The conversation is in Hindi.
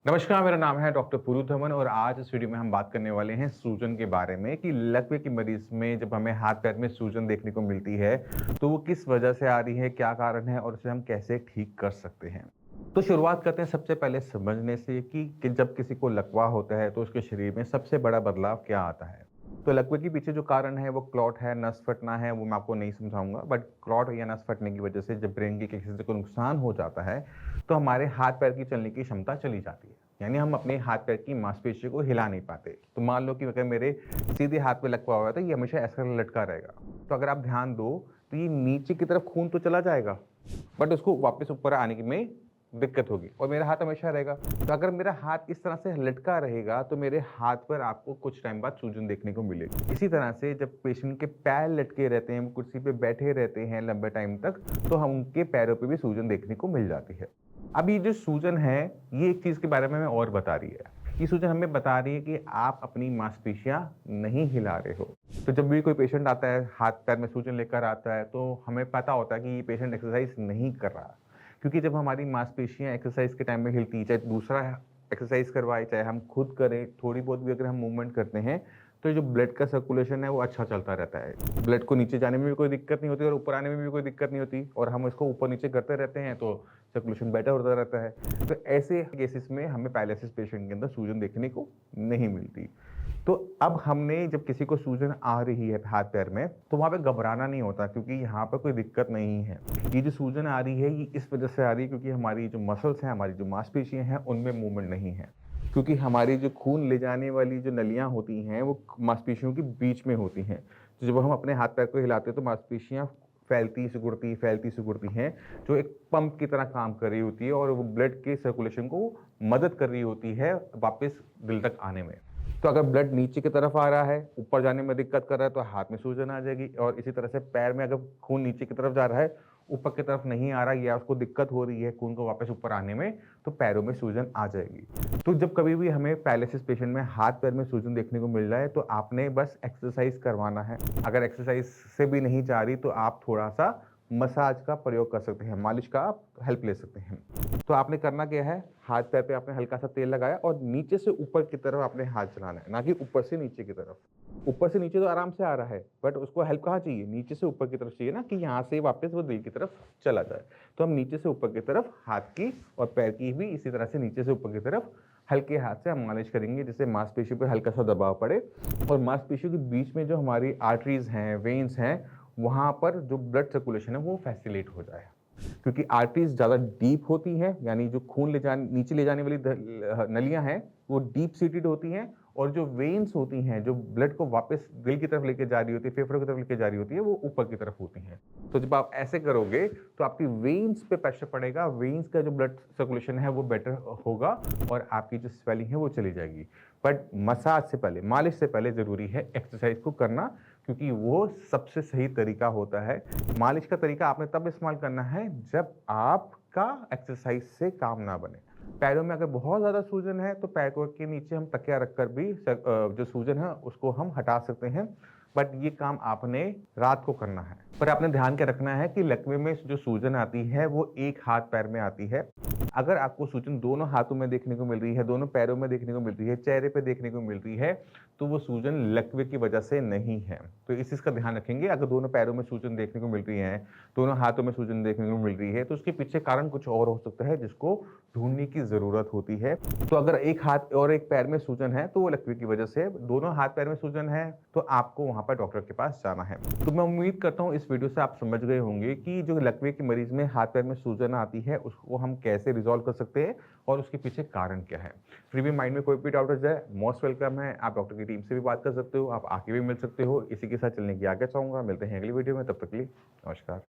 नमस्कार, मेरा नाम है डॉक्टर पुरु धवन और आज इस वीडियो में हम बात करने वाले हैं सूजन के बारे में कि लकवे की मरीज में जब हमें हाथ-पैर में सूजन देखने को मिलती है, तो वो किस वजह से आ रही है, क्या कारण है और उसे हम कैसे ठीक कर सकते हैं। तो शुरुआत करते हैं सबसे पहले समझने से कि जब किसी को लकवा होता है, तो उसके शरीर में सबसे बड़ा बदलाव क्या आता है। तो लकवे के पीछे जो कारण है वो क्लॉट है, नस फटना है, वो मैं आपको नहीं समझाऊँगा, बट क्लॉट या नस फटने की वजह से जब ब्रेन के किसी को नुकसान हो जाता है, तो हमारे हाथ-पैर की चलने की क्षमता चली जाती है। यानी हम अपने हाथ-पैर की मांसपेशियों को हिला नहीं पाते। तो मान लो कि अगर मेरे सीधे हाथ पे लकवा हुआ है, तो ये हमेशा ऐसा लटका रहेगा। तो अगर आप ध्यान दो, तो ये नीचे की तरफ खून तो चला जाएगा, बट उसको वापस ऊपर आने की में दिक्कत होगी और मेरा हाथ हमेशा रहेगा। तो अगर मेरा हाथ इस तरह से लटका रहेगा, तो मेरे हाथ पर आपको कुछ टाइम बाद सूजन देखने को मिलेगी। इसी तरह से जब पेशेंट के पैर लटके रहते हैं, वो कुर्सी पे बैठे रहते हैं लंबे टाइम तक, तो हम उनके पैरों पे भी सूजन देखने को मिल जाती है। अब ये जो सूजन है, ये एक चीज़ के बारे में हमें और बता रही है। ये सूजन हमें बता रही है कि आप अपनी मांसपेशियाँ नहीं हिला रहे हो। तो जब भी कोई पेशेंट आता है, हाथ-पैर में सूजन लेकर आता है, तो हमें पता होता है कि ये पेशेंट एक्सरसाइज़ नहीं कर रहा। क्योंकि जब हमारी मांसपेशियाँ एक्सरसाइज के टाइम में हिलती, चाहे दूसरा एक्सरसाइज करवाए, चाहे हम खुद करें, थोड़ी बहुत भी अगर हम मूवमेंट करते हैं, तो जो ब्लड का सर्कुलेशन है वो अच्छा चलता रहता है। ब्लड को नीचे जाने में भी कोई दिक्कत नहीं होती और ऊपर आने में भी कोई दिक्कत नहीं होती और हम इसको ऊपर-नीचे करते रहते हैं तो सर्कुलेशन बेटर होता रहता है। तो ऐसे केसेस में हमें पैरालिसिस पेशेंट के अंदर सूजन देखने को नहीं मिलती। तो अब हमने जब किसी को सूजन आ रही है हाथ-पैर में, तो वहाँ पे घबराना नहीं होता क्योंकि यहाँ पर कोई दिक्कत नहीं है। ये जो सूजन आ रही है, ये इस वजह से आ रही है क्योंकि हमारी जो मसल्स हैं, हमारी जो मांसपेशियाँ हैं, उनमें मूवमेंट नहीं है। क्योंकि हमारी जो खून ले जाने वाली जो नलियाँ होती हैं, वो मांसपेशियों के बीच में होती हैं। तो जब हम अपने हाथ-पैर को हिलाते हैं, तो मांसपेशियाँ फैलती-सिकुड़ती हैं, जो एक पंप की तरह काम कर रही होती है और वो ब्लड के सर्कुलेशन को मदद कर रही होती है वापस दिल तक आने में। तो अगर ब्लड नीचे की तरफ आ रहा है, ऊपर जाने में दिक्कत कर रहा है, तो हाथ में सूजन आ जाएगी और इसी तरह से पैर में अगर खून नीचे की तरफ जा रहा है, ऊपर की तरफ नहीं आ रहा या उसको दिक्कत हो रही है खून को वापस ऊपर आने में, तो पैरों में सूजन आ जाएगी। तो जब कभी भी हमें पैरालिसिस पेशेंट में हाथ-पैर में सूजन देखने को मिल रहा है, तो आपने बस एक्सरसाइज़ करवाना है। अगर एक्सरसाइज़ से भी नहीं जा रही, तो आप थोड़ा-सा मसाज का प्रयोग कर सकते हैं, मालिश का आप हेल्प ले सकते हैं। तो आपने करना क्या है, हाथ-पैर पे आपने हल्का-सा तेल लगाया और नीचे से ऊपर की तरफ आपने हाथ चलाना है, ना कि ऊपर से नीचे की तरफ। ऊपर से नीचे तो आराम से आ रहा है, बट उसको हेल्प कहाँ चाहिए? नीचे से ऊपर की तरफ चाहिए ना कि यहाँ से वापस वो दिल की तरफ चला जाए। तो हम नीचे से ऊपर की तरफ हाथ की और पैर की भी इसी तरह से नीचे से ऊपर की तरफ हल्के हाथ से हम मालिश करेंगे, जिससे मांसपेशियों पे हल्का-सा दबाव पड़े और मांसपेशियों के बीच में जो हमारी आर्टरीज़ हैं, वेन्स हैं, वहाँ पर जो ब्लड सर्कुलेशन है वो फैसिलिटेट हो जाए। क्योंकि आर्टरीज़ ज़्यादा डीप होती हैं, यानी जो खून नीचे ले जाने वाली नलियाँ हैं, वो डीप सीटेड होती हैं और जो वेन्स होती हैं, जो ब्लड को वापस दिल की तरफ लेके जा रही होती है, फेफड़ों की तरफ लेके जा रही होती है, वो ऊपर की तरफ होती हैं। तो जब आप ऐसे करोगे, तो आपकी वेन्स पे प्रेशर पड़ेगा, वेन्स का जो ब्लड सर्कुलेशन है, वो बेटर होगा और आपकी जो स्वेलिंग है, वो चली जाएगी। बट मसाज से पहले, मालिश से पहले ज़रूरी है एक्सरसाइज को करना क्योंकि वो सबसे सही तरीका होता है। मालिश का तरीका आपने तब इस्तेमाल करना है जब आपका एक्सरसाइज से काम ना बने। पैरों में अगर बहुत ज़्यादा सूजन है तो पैरों के नीचे हम तकिया रखकर भी जो सूजन है उसको हम हटा सकते हैं। बट ये काम आपने रात को करना है। पर आपने ध्यान क्या रखना है कि लकवे में जो सूजन आती है वो एक हाथ पैर में आती है। अगर आपको सूजन दोनों हाथों में देखने को मिल रही है, दोनों पैरों में देखने को मिल रही है, चेहरे पे देखने को मिल रही है, तो वो सूजन लकवे की वजह से नहीं है। तो इस चीज़ का ध्यान रखेंगे, अगर दोनों पैरों में सूजन देखने को मिल रही है, दोनों हाथों में सूजन देखने को मिल रही है, तो उसके पीछे कारण कुछ और हो सकता है जिसको ढूँढने की ज़रूरत होती है। तो अगर एक हाथ और एक पैर में सूजन है, तो वो लकवे की वजह से है, दोनों हाथ-पैर में सूजन है, तो आपको वहाँ पर डॉक्टर के पास जाना है। तो मैं उम्मीद करता हूँ इस वीडियो से आप समझ गए होंगे कि जो लकवे के मरीज़ में हाथ-पैर में सूजन आती है, उसको हम कैसे रिज़ॉल्व कर सकते हैं और उसके पीछे कारण क्या है। फिर भी माइंड में कोई भी डाउट रह जाए, मोस्ट वेलकम है, आप डॉक्टर की टीम से भी बात कर सकते हो, आप आके भी मिल सकते हो। इसी के साथ चलने की आज्ञा चाहूँगा। मिलते हैं अगली वीडियो में, तब तक के लिए नमस्कार।